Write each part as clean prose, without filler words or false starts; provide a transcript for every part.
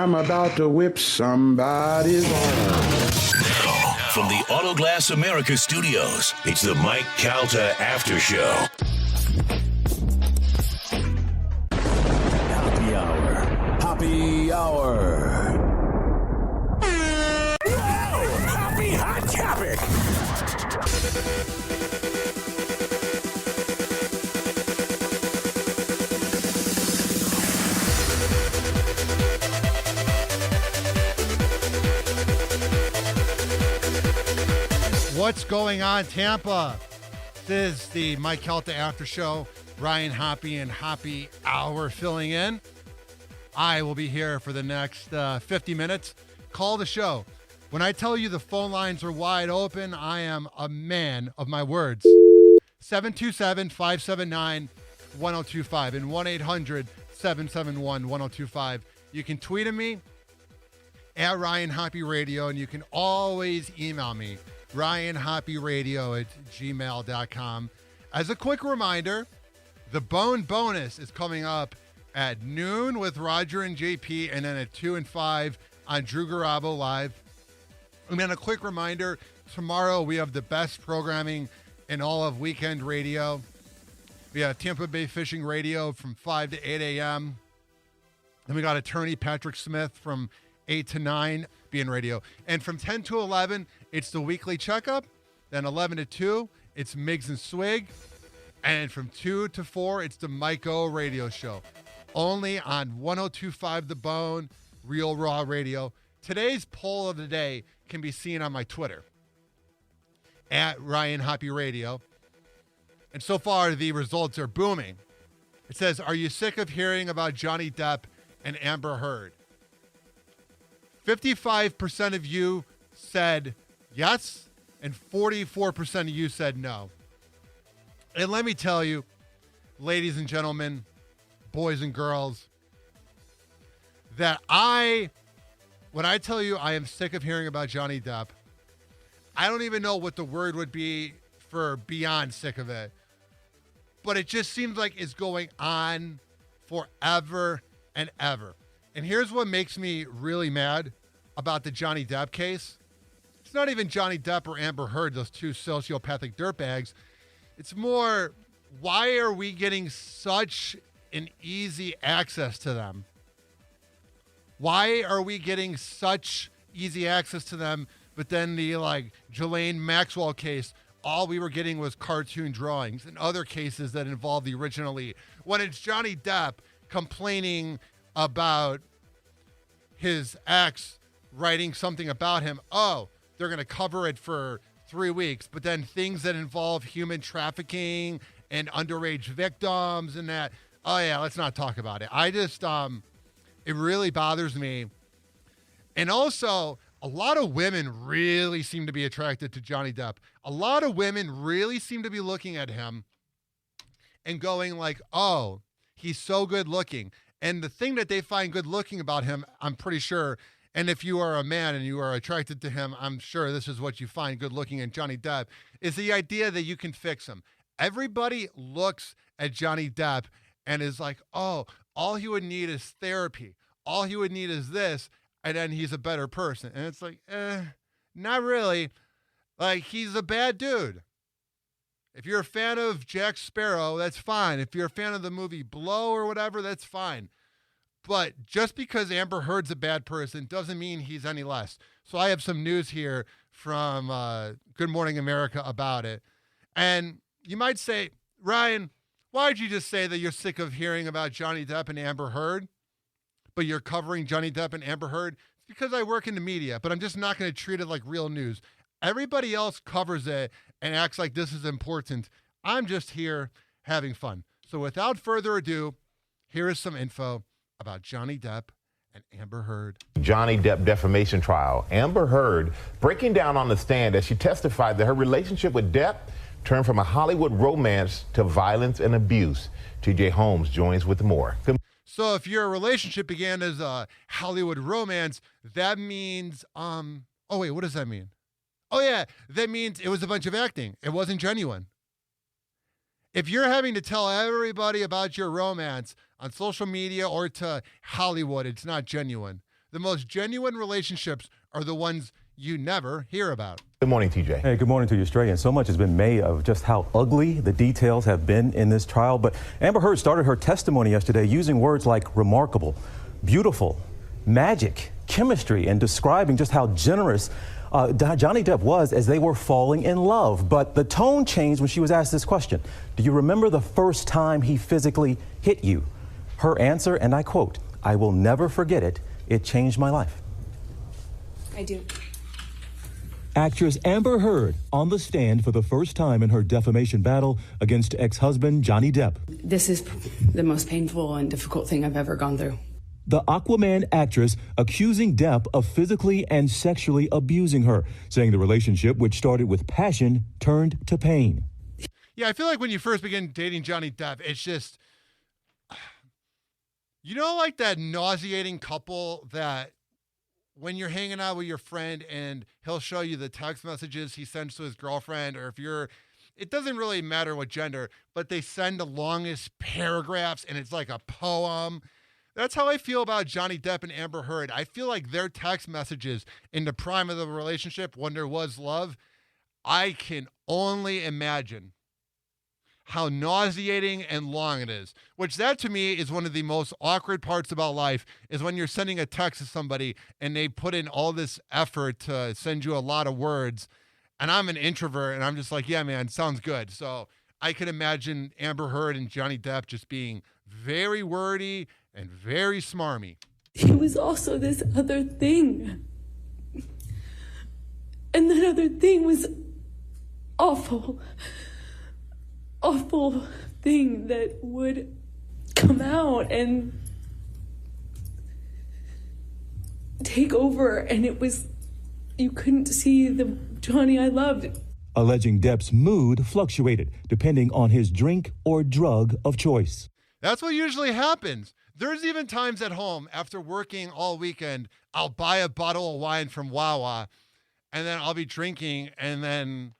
I'm about to whip somebody's arm. Now, from the Autoglass America studios, it's the Mike Calta After Show. Hoppe Hour. Hoppe Hour. Whoa! Hoppe Hot Topic. What's going on, Tampa? This is the Mike Calta After Show. Ryan Hoppe and Hoppe Hour filling in. I will be here for the next 50 minutes. Call the show. When I tell you the phone lines are wide open, I am a man of my words. 727-579-1025 and 1-800-771-1025. You can tweet at me at Ryan Hoppe Radio, and you can always email me, RyanHoppeRadio@gmail.com. As a quick reminder, the Bone Bonus is coming up at noon with Roger and JP, and then at 2 and 5 on Drew Garabo Live. And then a quick reminder, tomorrow we have the best programming in all of weekend radio. We have Tampa Bay Fishing Radio from 5 to 8 a.m. Then we got attorney Patrick Smith from 8 to 9 being radio. And from 10 to 11, it's the weekly checkup. Then 11 to 2, it's Miggs and Swig. And from 2 to 4, it's the Mike O radio show. Only on 102.5 The Bone, Real Raw Radio. Today's poll of the day can be seen on my Twitter, at Ryan Hoppe Radio. And so far, the results are booming. It says, are you sick of hearing about Johnny Depp and Amber Heard? 55% of you said yes, and 44% of you said no. And let me tell you, ladies and gentlemen, boys and girls, that when I tell you I am sick of hearing about Johnny Depp, I don't even know what the word would be for beyond sick of it. But it just seems like it's going on forever and ever. And here's what makes me really mad about the Johnny Depp case. It's not even Johnny Depp or Amber Heard, those two sociopathic dirtbags. It's more, why are we getting such an easy access to them? Why are we getting such easy access to them, but then the Ghislaine Maxwell case, all we were getting was cartoon drawings, and other cases that involve the original lead? When it's Johnny Depp complaining about his ex writing something about him, they're going to cover it for 3 weeks. But then things that involve human trafficking and underage victims and that, let's not talk about it. I just, it really bothers me. And also, a lot of women really seem to be attracted to Johnny Depp. A lot of women really seem to be looking at him and going like, oh, he's so good looking. And the thing that they find good looking about him, I'm pretty sure, and if you are a man and you are attracted to him, I'm sure this is what you find good looking in Johnny Depp, is the idea that you can fix him. Everybody looks at Johnny Depp and is like, oh, all he would need is therapy. All he would need is this, and then he's a better person. And it's like, not really. Like, he's a bad dude. If you're a fan of Jack Sparrow, that's fine. If you're a fan of the movie Blow or whatever, that's fine. But just because Amber Heard's a bad person doesn't mean he's any less. So I have some news here from Good Morning America about it. And you might say, Ryan, why did you just say that you're sick of hearing about Johnny Depp and Amber Heard, but you're covering Johnny Depp and Amber Heard? It's because I work in the media, but I'm just not going to treat it like real news. Everybody else covers it and acts like this is important. I'm just here having fun. So without further ado, here is some info about Johnny Depp and Amber Heard. Johnny Depp defamation trial. Amber Heard breaking down on the stand as she testified that her relationship with Depp turned from a Hollywood romance to violence and abuse. TJ Holmes joins with more. So if your relationship began as a Hollywood romance, that means, what does that mean? Oh yeah, that means it was a bunch of acting. It wasn't genuine. If you're having to tell everybody about your romance on social media or to Hollywood, it's not genuine. The most genuine relationships are the ones you never hear about. Good morning, TJ. Hey, good morning to you, Stray. And so much has been made of just how ugly the details have been in this trial. But Amber Heard started her testimony yesterday using words like remarkable, beautiful, magic, chemistry, and describing just how generous Johnny Depp was as they were falling in love. But the tone changed when she was asked this question. Do you remember the first time he physically hit you? Her answer, and I quote, "I will never forget it. It changed my life." I do. Actress Amber Heard on the stand for the first time in her defamation battle against ex-husband Johnny Depp. This is the most painful and difficult thing I've ever gone through. The Aquaman actress accusing Depp of physically and sexually abusing her, saying the relationship, which started with passion, turned to pain. Yeah, I feel like when you first begin dating Johnny Depp, it's just, you know, like that nauseating couple that when you're hanging out with your friend and he'll show you the text messages he sends to his girlfriend, or if you're, it doesn't really matter what gender, but they send the longest paragraphs and it's like a poem. That's how I feel about Johnny Depp and Amber Heard. I feel like their text messages in the prime of the relationship, when there was love, I can only imagine how nauseating and long it is, which that to me is one of the most awkward parts about life, is when you're sending a text to somebody and they put in all this effort to send you a lot of words. And I'm an introvert and I'm just like, yeah, man, sounds good. So I can imagine Amber Heard and Johnny Depp just being very wordy and very smarmy. He was also this other thing. And that other thing was awful thing that would come out and take over, and it was, you couldn't see the Johnny I loved. Alleging Depp's mood fluctuated depending on his drink or drug of choice. That's what usually happens. There's even times at home after working all weekend, I'll buy a bottle of wine from Wawa and then I'll be drinking and then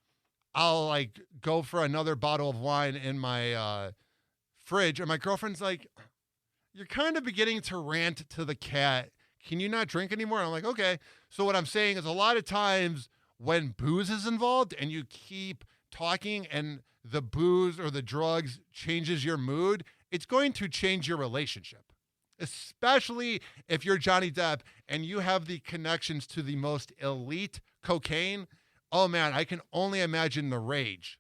I'll like go for another bottle of wine in my fridge. And my girlfriend's like, you're kind of beginning to rant to the cat. Can you not drink anymore? And I'm like, okay. So what I'm saying is a lot of times when booze is involved and you keep talking and the booze or the drugs changes your mood, it's going to change your relationship, especially if you're Johnny Depp and you have the connections to the most elite cocaine. Oh man, I can only imagine the rage.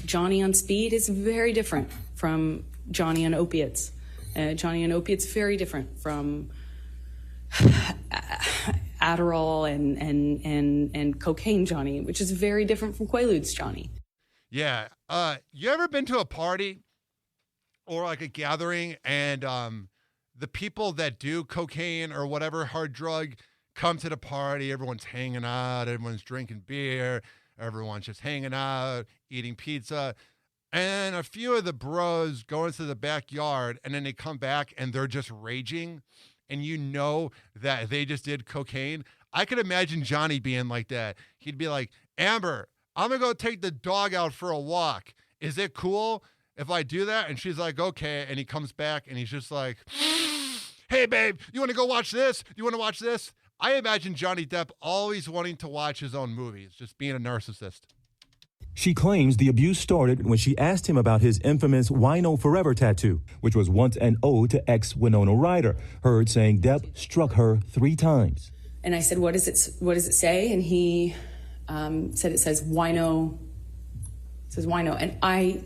Johnny on speed is very different from Johnny on opiates. Johnny on opiates very different from Adderall and cocaine Johnny, which is very different from Quaaludes Johnny. Yeah. You ever been to a party or like a gathering and the people that do cocaine or whatever hard drug come to the party, everyone's hanging out, everyone's drinking beer, everyone's just hanging out, eating pizza, and a few of the bros go into the backyard and then they come back and they're just raging and you know that they just did cocaine. I could imagine Johnny being like that. He'd be like, Amber, I'm going to go take the dog out for a walk. Is it cool if I do that? And she's like, okay. And he comes back and he's just like, hey, babe, you want to go watch this? You want to watch this? I imagine Johnny Depp always wanting to watch his own movies, just being a narcissist. She claims the abuse started when she asked him about his infamous Wino Forever tattoo, which was once an ode to ex-Winona Ryder. Heard saying Depp struck her 3 times. And I said, what does it say? And he said it says Wino. It says Wino. And I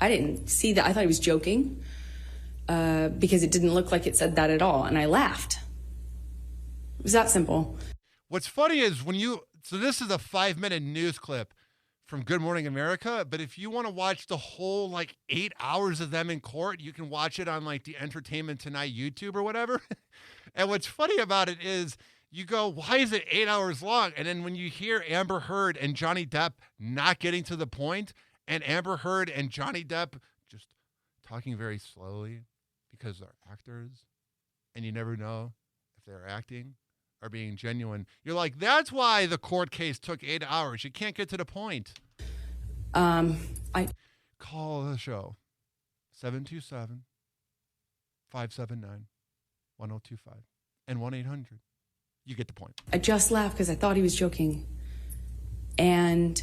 didn't see that. I thought he was joking because it didn't look like it said that at all. And I laughed. It was that simple. What's funny is so this is a 5-minute news clip from Good Morning America, but if you want to watch the whole 8 hours of them in court, you can watch it on the Entertainment Tonight YouTube or whatever. And what's funny about it is you go, why is it 8 hours long? And then when you hear Amber Heard and Johnny Depp not getting to the point, and Amber Heard and Johnny Depp just talking very slowly because they're actors, and you never know if they're acting or being genuine. You're like, that's why the court case took 8 hours. You can't get to the point. Call the show, 727-579-4569. and 1-800. You get the point. I just laughed because I thought he was joking and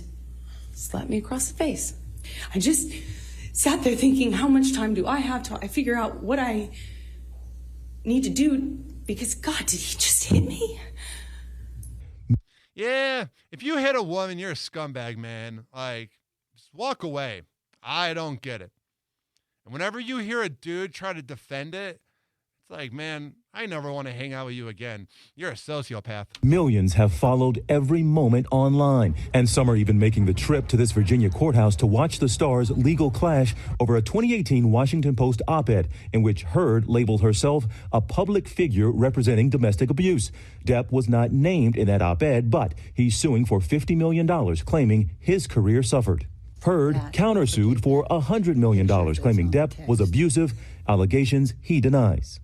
slapped me across the face. I just sat there thinking, how much time do I have to figure out what I need to do? Because, God, did he just hit me? Yeah, if you hit a woman, you're a scumbag, man. Like, just walk away. I don't get it. And whenever you hear a dude try to defend it, it's like, man, I never want to hang out with you again. You're a sociopath. Millions have followed every moment online, and some are even making the trip to this Virginia courthouse to watch the stars' legal clash over a 2018 Washington Post op-ed in which Heard labeled herself a public figure representing domestic abuse. Depp was not named in that op-ed, but he's suing for $50 million, claiming his career suffered. Heard countersued for $100 million, claiming Depp was abusive, allegations he denies.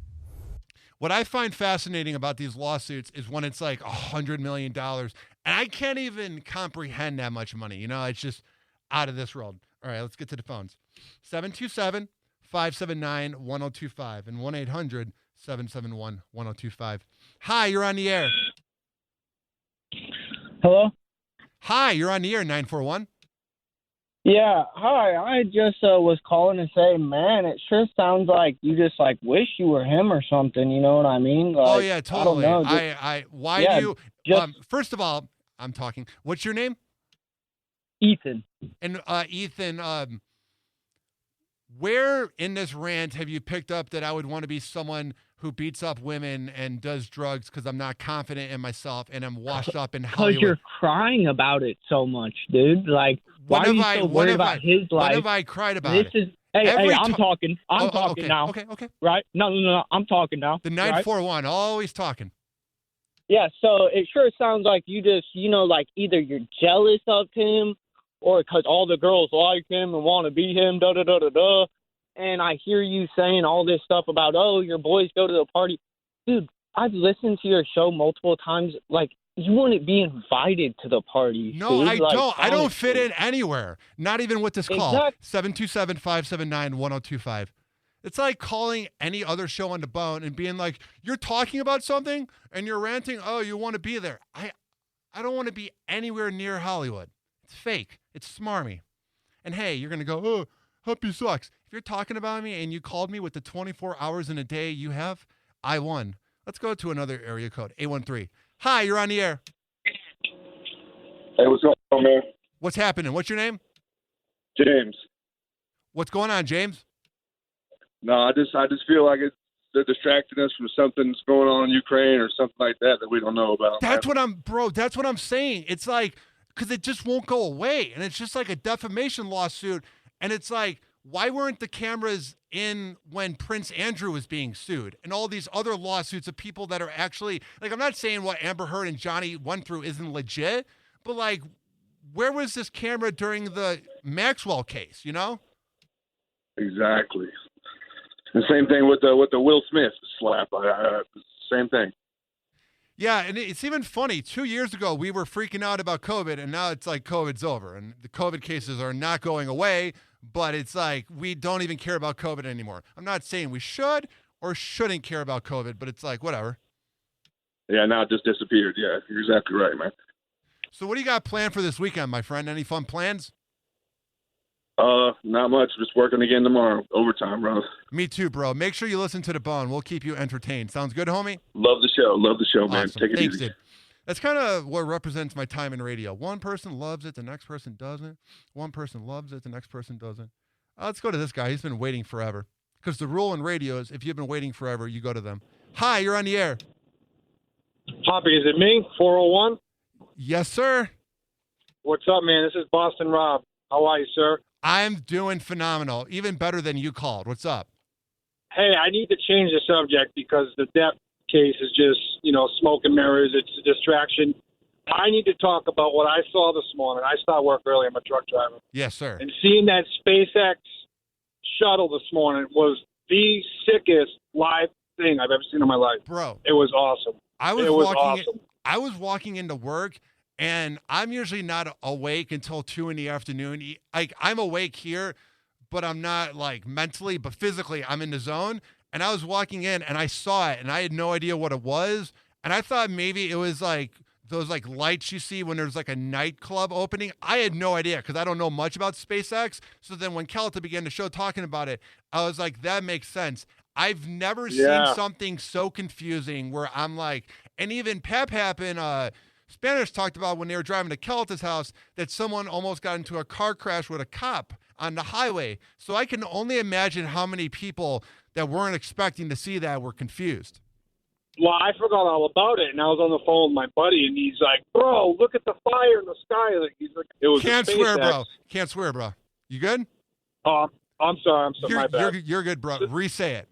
What I find fascinating about these lawsuits is when it's like $100 million. And I can't even comprehend that much money. You know, it's just out of this world. All right, let's get to the phones. 727-579-1025 and 1-800-771-1025. Hi, you're on the air. Hello? Hi, you're on the air, 941. Yeah, hi. I just was calling to say, man, it sure sounds like you just like wish you were him or something. You know what I mean? Like, Oh yeah, totally. I don't know. Why yeah, do you? just- First of all, I'm talking. What's your name? Ethan. And Ethan, where in this rant have you picked up that I would want to be someone who beats up women and does drugs because I'm not confident in myself and I'm washed up in Because Hollywood? you're crying about it so much, dude. Like, why are you so worried about his life? When have I cried about This it? is. Hey, I'm talking. I'm talking okay, now. Okay. Right? No. I'm talking now. The 941, always talking. Yeah, so it sure sounds like you just, like either you're jealous of him or because all the girls like him and want to be him, da-da-da-da-da. And I hear you saying all this stuff about, oh, your boys go to the party. Dude, I've listened to your show multiple times. Like, you wouldn't be invited to the party. No, dude. I Like, don't. I don't honestly. fit in anywhere. Not even with this call. 727-579-1025. It's like calling any other show on the bone and being like, you're talking about something and you're ranting, oh, you want to be there. I don't want to be anywhere near Hollywood. It's fake. It's smarmy. And hey, you're going to go, oh, Hoppe sucks. If you're talking about me and you called me with the 24 hours in a day you have, I won. Let's go to another area code, 813. Hi, you're on the air. Hey, what's going on, man? What's happening? What's your name? James. What's going on, James? No, I just feel like they're distracting us from something that's going on in Ukraine or something like that we don't know about. That's what I'm saying. It's like, because it just won't go away. And it's just like a defamation lawsuit. And it's like, why weren't the cameras in when Prince Andrew was being sued and all these other lawsuits of people that are actually, like, I'm not saying what Amber Heard and Johnny went through isn't legit, but like, where was this camera during the Maxwell case, you know? Exactly. The same thing with the Will Smith slap. Same thing. Yeah, and it's even funny. 2 years ago, we were freaking out about COVID, and now it's like COVID's over, and the COVID cases are not going away, but it's like we don't even care about COVID anymore. I'm not saying we should or shouldn't care about COVID, but it's like, whatever. Yeah, now it just disappeared. Yeah, you're exactly right, man. So what do you got planned for this weekend, my friend? Any fun plans? Not much. Just working again tomorrow. Overtime, bro. Me too, bro. Make sure you listen to The Bone. We'll keep you entertained. Sounds good, homie? Love the show. Man. Awesome. Take it Thanks, easy. dude. That's kind of what represents my time in radio. One person loves it, the next person doesn't. One person loves it, the next person doesn't. Let's go to this guy. He's been waiting forever. Because the rule in radio is if you've been waiting forever, you go to them. Hi, you're on the air. Hoppy, is it me? 401? Yes, sir. What's up, man? This is Boston Rob. How are you, sir? I'm doing phenomenal. Even better than you called. What's up? Hey, I need to change the subject because the Depp case is just, smoke and mirrors. It's a distraction. I need to talk about what I saw this morning. I start work early. I'm a truck driver. Yes, sir. And seeing that SpaceX shuttle this morning was the sickest live thing I've ever seen in my life. Bro. It was awesome. I was walking into work, and I'm usually not awake until 2 in the afternoon. Like, I'm awake here, but I'm not like mentally, but physically I'm in the zone. And I was walking in, and I saw it, and I had no idea what it was. And I thought maybe it was like those like lights you see when there's like a nightclub opening. I had no idea because I don't know much about SpaceX. So then when Calta began the show talking about it, I was like, that makes sense. I've never seen something so confusing where I'm like, and even Pep in Spanish talked about when they were driving to Calta's house that someone almost got into a car crash with a cop on the highway. So I can only imagine how many people that weren't expecting to see that were confused. Well, I forgot all about it, and I was on the phone with my buddy, and he's like, "Bro, look at the fire in the sky!" Like he's like, "It was." Can't swear, bro. Can't swear, bro. You good? Oh, I'm sorry. My bad. You're good, bro. Re-say it.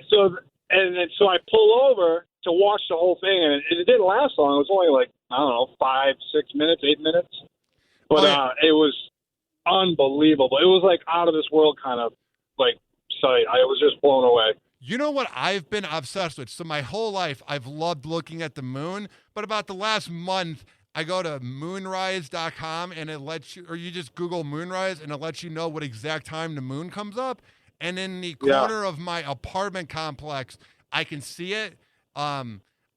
So I pull over to watch the whole thing, and it didn't last long. It was only like, I don't know, 5, 6 minutes, 8 minutes. But it was unbelievable. It was like out of this world kind of like sight. I was just blown away. You know what I've been obsessed with? So my whole life, I've loved looking at the moon. But about the last month, I go to moonrise.com, and it lets you, or you just Google moonrise, and it lets you know what exact time the moon comes up. And in the corner of my apartment complex, I can see it. I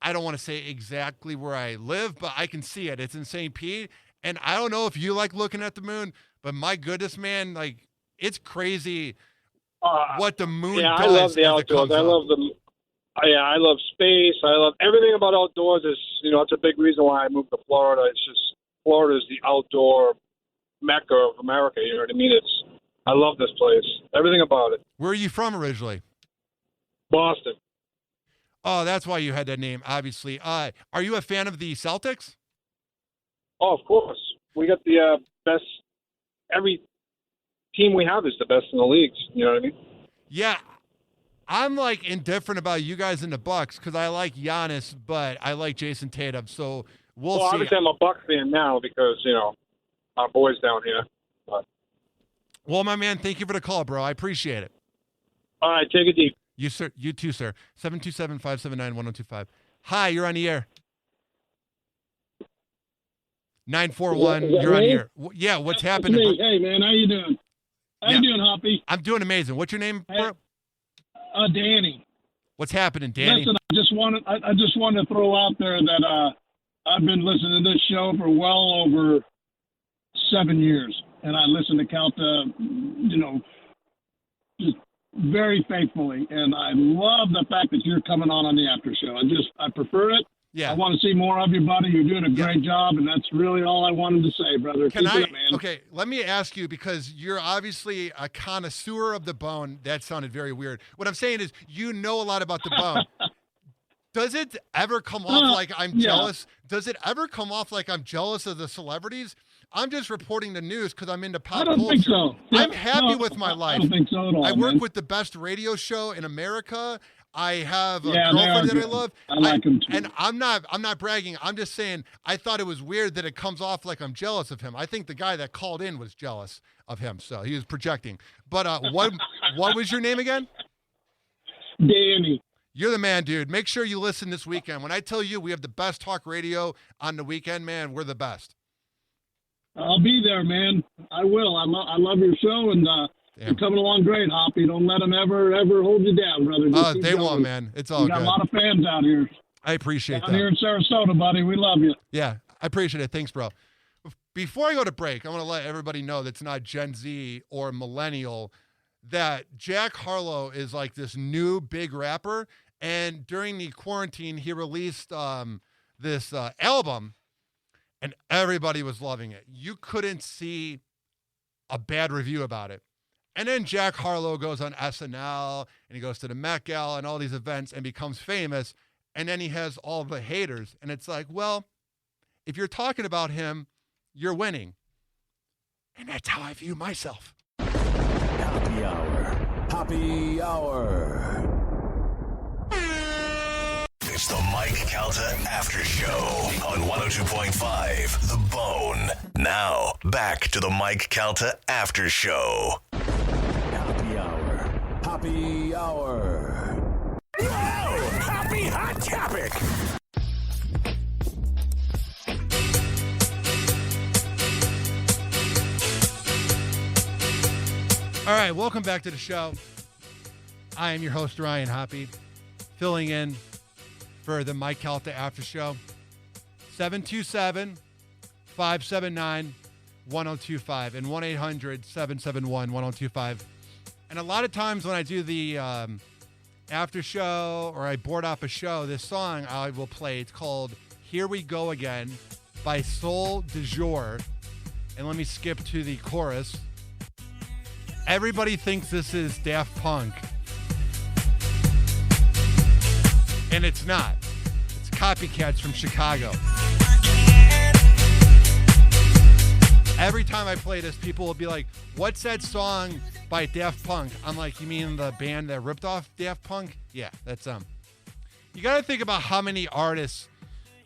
don't want to say exactly where I live, but I can see it. It's in St. Pete. And I don't know if you like looking at the moon, but my goodness, man, like it's crazy what the moon does. I love the outdoors. I love I love space. I love everything about outdoors. It's a big reason why I moved to Florida. It's just Florida is the outdoor mecca of America. You know what I mean? I love this place. Everything about it. Where are you from originally? Boston. Oh, that's why you had that name, obviously. Are you a fan of the Celtics? Oh, of course. We got the best. Every team we have is the best in the leagues. You know what I mean? Yeah. I'm like indifferent about you guys in the Bucks because I like Giannis, but I like Jason Tatum. So we'll see. Obviously, I'm a Bucks fan now because, our boys down here. But. Well, my man, thank you for the call, bro. I appreciate it. All right, take it deep. You, sir. You too, sir. 727-579-1025. Hi, you're on the air. 941, you're on the air. Yeah, what's happening? Hey, man, how you doing? How you doing, Hoppy? I'm doing amazing. What's your name, bro? Danny. What's happening, Danny? Listen, I just wanted to throw out there that I've been listening to this show for well over 7 years, and I listen to Calta, just very faithfully, and I love the fact that you're coming on the after show. I prefer it. Yeah. I want to see more of you, buddy. You're doing a great job, and that's really all I wanted to say, brother. Keep it up, man. Okay, let me ask you, because you're obviously a connoisseur of the bone. That sounded very weird. What I'm saying is you know a lot about the bone. Does it ever come off like I'm jealous? Does it ever come off like I'm jealous of the celebrities? I'm just reporting the news because I'm into pop culture. I don't think so. I'm happy with my life. I don't think so at all, I work man. with the best radio show in America. I have a Yeah, girlfriend they that are I good. love. I like them too. And I'm not bragging. I'm just saying I thought it was weird that it comes off like I'm jealous of him. I think the guy that called in was jealous of him, so he was projecting. But what was your name again? Danny. You're the man, dude. Make sure you listen this weekend. When I tell you we have the best talk radio on the weekend, man, we're the best. I'll be there, man. I will. I love your show, and you're coming along great, Hoppy. Don't let them ever hold you down, brother. Just keep They going. won't, man. It's all We good. got a lot of fans out here. I appreciate Down that. here in Sarasota, buddy. We love you. Yeah, I appreciate it. Thanks, bro. Before I go to break, I want to let everybody know that's not Gen Z or millennial that Jack Harlow is like this new big rapper. And during the quarantine, he released this album, and everybody was loving it. You couldn't see a bad review about it. And then Jack Harlow goes on SNL, and he goes to the Met Gala and all these events and becomes famous. And then he has all the haters. And it's like, well, if you're talking about him, you're winning. And that's how I view myself. Happy Hour. Happy Hour. It's the Mike Calta After Show on 102.5 The Bone. Now, back to the Mike Calta After Show. Happy Hour. Happy Hour. Whoa! Happy Hot Topic! All right, welcome back to the show. I am your host, Ryan Hoppe, filling in for the Mike Calta After Show. 727-579-1025 and 1-800-771-1025. And a lot of times when I do the after show or I board up a show, this song I will play. It's called Here We Go Again by Soul Du Jour. And let me skip to the chorus. Everybody thinks this is Daft Punk. And it's not. It's copycats from Chicago. Every time I play this, people will be like, what's that song by Daft Punk? I'm like, you mean the band that ripped off Daft Punk? Yeah, that's them. You got to think about how many artists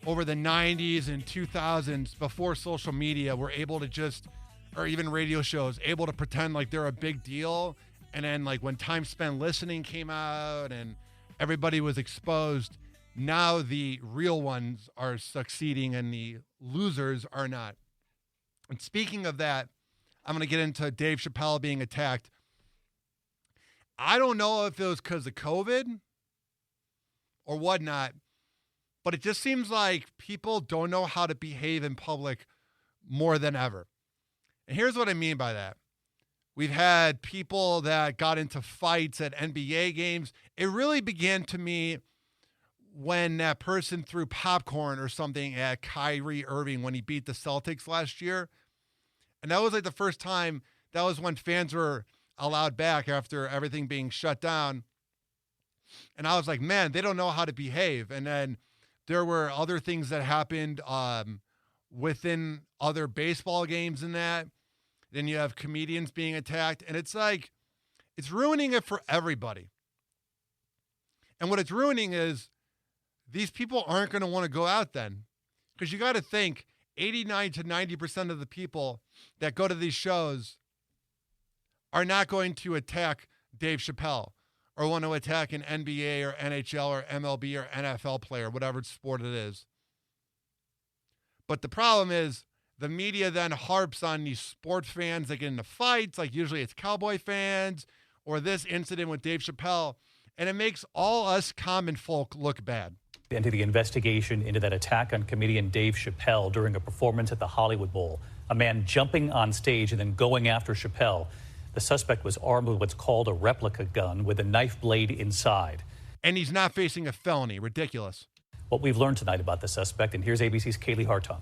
over the 90s and 2000s before social media were able to just, or even radio shows, able to pretend like they're a big deal. And then like when Time Spent Listening came out and everybody was exposed, now the real ones are succeeding and the losers are not. And speaking of that, I'm going to get into Dave Chappelle being attacked. I don't know if it was because of COVID or whatnot, but it just seems like people don't know how to behave in public more than ever. And here's what I mean by that. We've had people that got into fights at NBA games. It really began to me when that person threw popcorn or something at Kyrie Irving when he beat the Celtics last year. And that was like the first time, that was when fans were allowed back after everything being shut down. And I was like, man, they don't know how to behave. And then there were other things that happened within other baseball games and that. Then you have comedians being attacked. And it's like, it's ruining it for everybody. And what it's ruining is these people aren't going to want to go out then. Because you got to think, 89 to 90% of the people that go to these shows are not going to attack Dave Chappelle or want to attack an NBA or NHL or MLB or NFL player, whatever sport it is. But the problem is the media then harps on these sports fans that get into fights, like usually it's Cowboy fans or this incident with Dave Chappelle, and it makes all us common folk look bad. Into the investigation into that attack on comedian Dave Chappelle during a performance at the Hollywood Bowl. A man jumping on stage and then going after Chappelle. The suspect was armed with what's called a replica gun with a knife blade inside. And he's not facing a felony. Ridiculous. What we've learned tonight about the suspect, and here's ABC's Kaylee Hartung.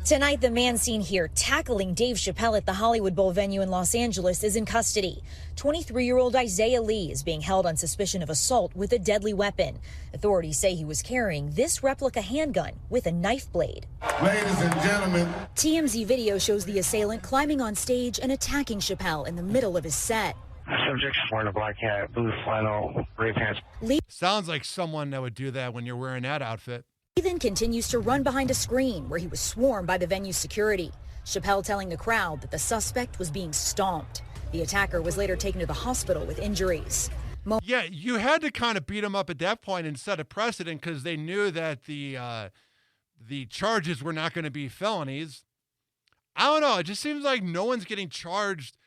Tonight, the man seen here tackling Dave Chappelle at the Hollywood Bowl venue in Los Angeles is in custody. 23-year-old Isaiah Lee is being held on suspicion of assault with a deadly weapon. Authorities say he was carrying this replica handgun with a knife blade. Ladies and gentlemen. TMZ video shows the assailant climbing on stage and attacking Chappelle in the middle of his set. Subject's wearing a black hat, blue flannel, gray pants. Sounds like someone that would do that when you're wearing that outfit. He then continues to run behind a screen where he was swarmed by the venue's security. Chappelle telling the crowd that the suspect was being stomped. The attacker was later taken to the hospital with injuries. Yeah, you had to kind of beat him up at that point and set a precedent because they knew that the charges were not going to be felonies. I don't know. It just seems like no one's getting charged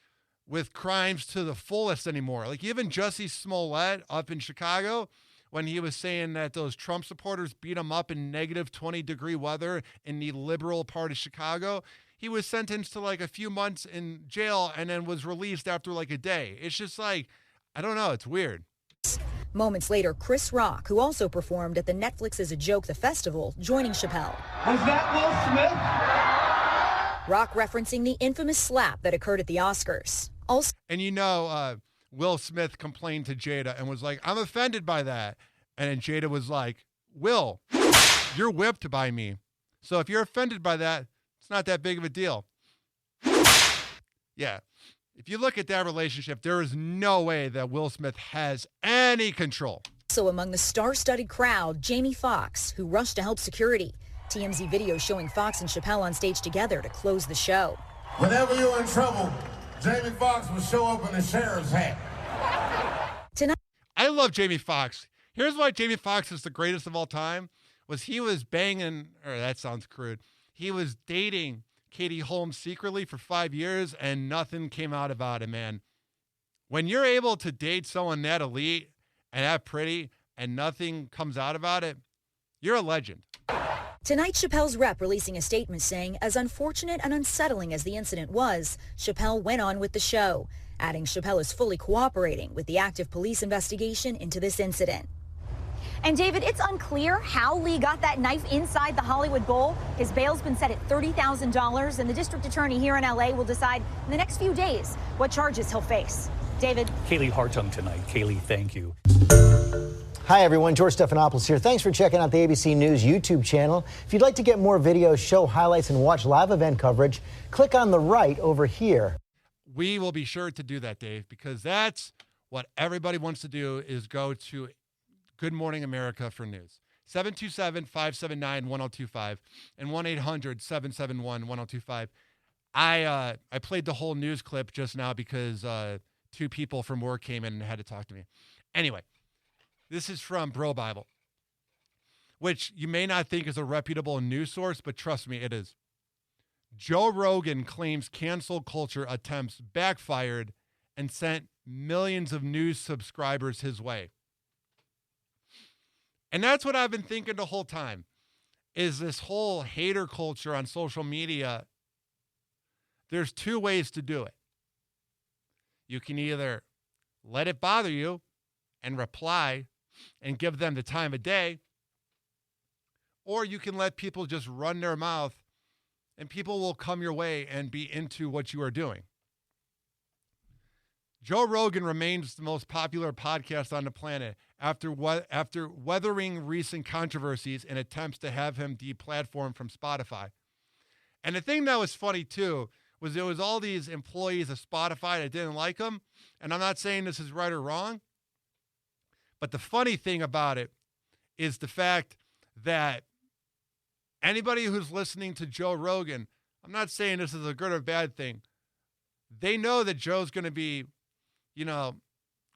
with crimes to the fullest anymore. Like even Jussie Smollett up in Chicago, when he was saying that those Trump supporters beat him up in negative 20-degree weather in the liberal part of Chicago, he was sentenced to like a few months in jail and then was released after like a day. It's just like, I don't know, it's weird. Moments later, Chris Rock, who also performed at the Netflix Is a Joke, the festival, joining Chappelle. Was that Will Smith? Rock referencing the infamous slap that occurred at the Oscars. Also, and you know, Will Smith complained to Jada and was like, I'm offended by that. And then Jada was like, Will, you're whipped by me. So if you're offended by that, it's not that big of a deal. Yeah. If you look at that relationship, there is no way that Will Smith has any control. Also among the star-studded crowd, Jamie Foxx, who rushed to help security. TMZ video showing Foxx and Chappelle on stage together to close the show. Whenever you're in trouble, Jamie Foxx will show up in a sheriff's hat. Tonight, I love Jamie Foxx. Here's why Jamie Foxx is the greatest of all time, was he was banging, or that sounds crude, he was dating Katie Holmes secretly for 5 years, and nothing came out about it, man. When you're able to date someone that elite and that pretty and nothing comes out about it, you're a legend. Tonight, Chappelle's rep releasing a statement saying, as unfortunate and unsettling as the incident was, Chappelle went on with the show, adding Chappelle is fully cooperating with the active police investigation into this incident. And David, it's unclear how Lee got that knife inside the Hollywood Bowl. His bail's been set at $30,000, and the district attorney here in LA will decide in the next few days what charges he'll face. David. Kaylee Hartung tonight. Kaylee, thank you. Hi, everyone. George Stephanopoulos here. Thanks for checking out the ABC News YouTube channel. If you'd like to get more videos, show highlights, and watch live event coverage, click on the right over here. We will be sure to do that, Dave, because that's what everybody wants to do is go to Good Morning America for news. 727-579-1025 and 1-800-771-1025. I played the whole news clip just now because two people from work came in and had to talk to me. Anyway, this is from Bro Bible, which you may not think is a reputable news source, but trust me, it is. Joe Rogan claims cancel culture attempts backfired and sent millions of news subscribers his way. And that's what I've been thinking the whole time, is this whole hater culture on social media. There's two ways to do it. You can either let it bother you and reply and give them the time of day, or you can let people just run their mouth and people will come your way and be into what you are doing. Joe Rogan remains the most popular podcast on the planet after weathering recent controversies and attempts to have him deplatformed from Spotify. And the thing that was funny, too, was there was all these employees of Spotify that didn't like him. And I'm not saying this is right or wrong, but the funny thing about it is the fact that anybody who's listening to Joe Rogan, I'm not saying this is a good or bad thing, they know that Joe's going to be,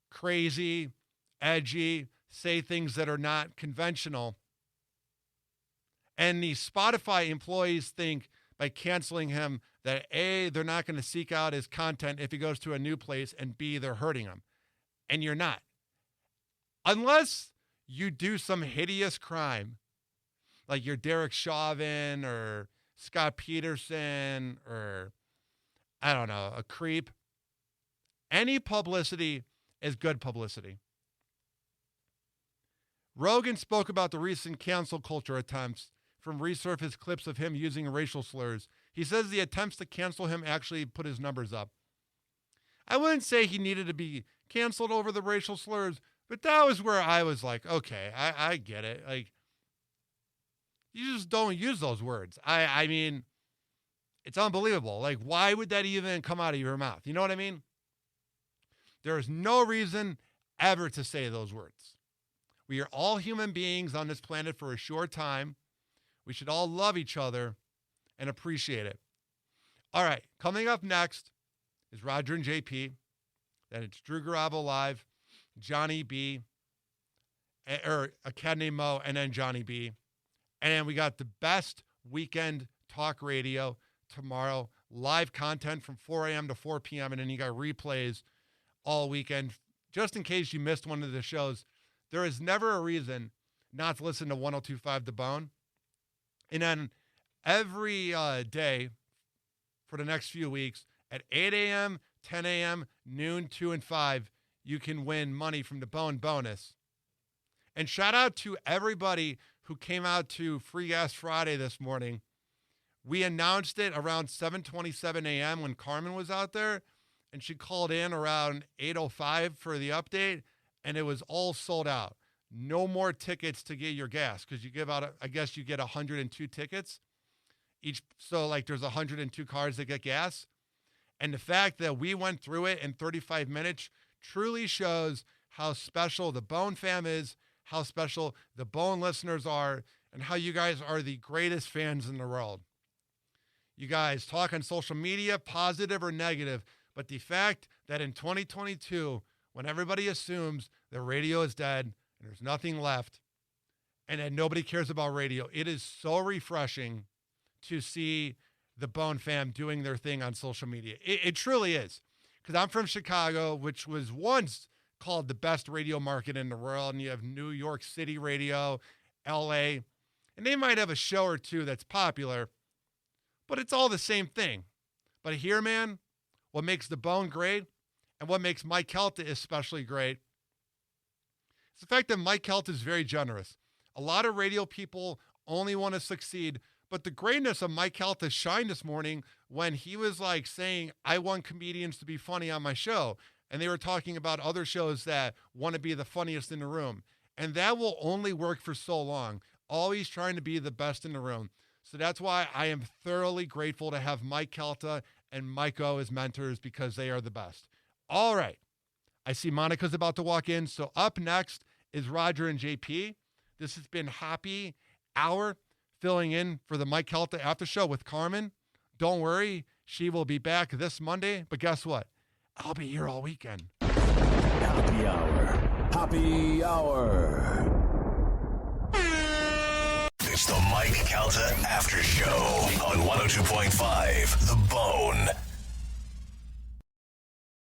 crazy, edgy, say things that are not conventional. And the Spotify employees think by canceling him that A, they're not going to seek out his content if he goes to a new place, and B, they're hurting him. And you're not. Unless you do some hideous crime, like you're Derek Chauvin or Scott Peterson or, I don't know, a creep. Any publicity is good publicity. Rogan spoke about the recent cancel culture attempts from resurfaced clips of him using racial slurs. He says the attempts to cancel him actually put his numbers up. I wouldn't say he needed to be canceled over the racial slurs, but that was where I was like, okay, I get it. Like, you just don't use those words. I mean, it's unbelievable. Like, why would that even come out of your mouth? You know what I mean? There is no reason ever to say those words. We are all human beings on this planet for a short time. We should all love each other and appreciate it. All right, coming up next is Roger and JP. Then it's Drew Garabo Live, Johnny B, or a cat named Mo, and then Johnny B. And then we got the best weekend talk radio tomorrow. Live content from 4 a.m. to 4 p.m. And then you got replays all weekend. Just in case you missed one of the shows, there is never a reason not to listen to 102.5 The Bone. And then every day for the next few weeks at 8 a.m., 10 a.m., noon, 2, and 5, you can win money from the Bone bonus. And shout out to everybody who came out to Free Gas Friday this morning. We announced it around 7:27 a.m. when Carmen was out there, and she called in around 8:05 for the update, and it was all sold out. No more tickets to get your gas because you give out, I guess you get 102 tickets each. So like there's 102 cars that get gas. And the fact that we went through it in 35 minutes truly shows how special the Bone fam is, how special the Bone listeners are, and how you guys are the greatest fans in the world. You guys talk on social media, positive or negative, but the fact that in 2022, when everybody assumes the radio is dead and there's nothing left and that nobody cares about radio, it is so refreshing to see the Bone fam doing their thing on social media. It truly is. because I'm from Chicago, which was once called the best radio market in the world. And you have New York City radio, LA, and they might have a show or two that's popular, but it's all the same thing. But here, man, what makes the Bone great and what makes Mike Calta especially great is the fact that Mike Calta is very generous. A lot of radio people only want to succeed, but the greatness of Mike Calta shined this morning when he was like saying, I want comedians to be funny on my show. And they were talking about other shows that want to be the funniest in the room. And that will only work for so long. Always trying to be the best in the room. So that's why I am thoroughly grateful to have Mike Calta and Mike O as mentors, because they are the best. All right. I see Monica's about to walk in. So up next is Roger and JP. This has been Hoppe Hour, filling in for the Mike Calta After Show with Carmen. Don't worry, she will be back this Monday. But guess what? I'll be here all weekend. Happy Hour. Happy Hour. It's the Mike Calta After Show on 102.5 The Bone.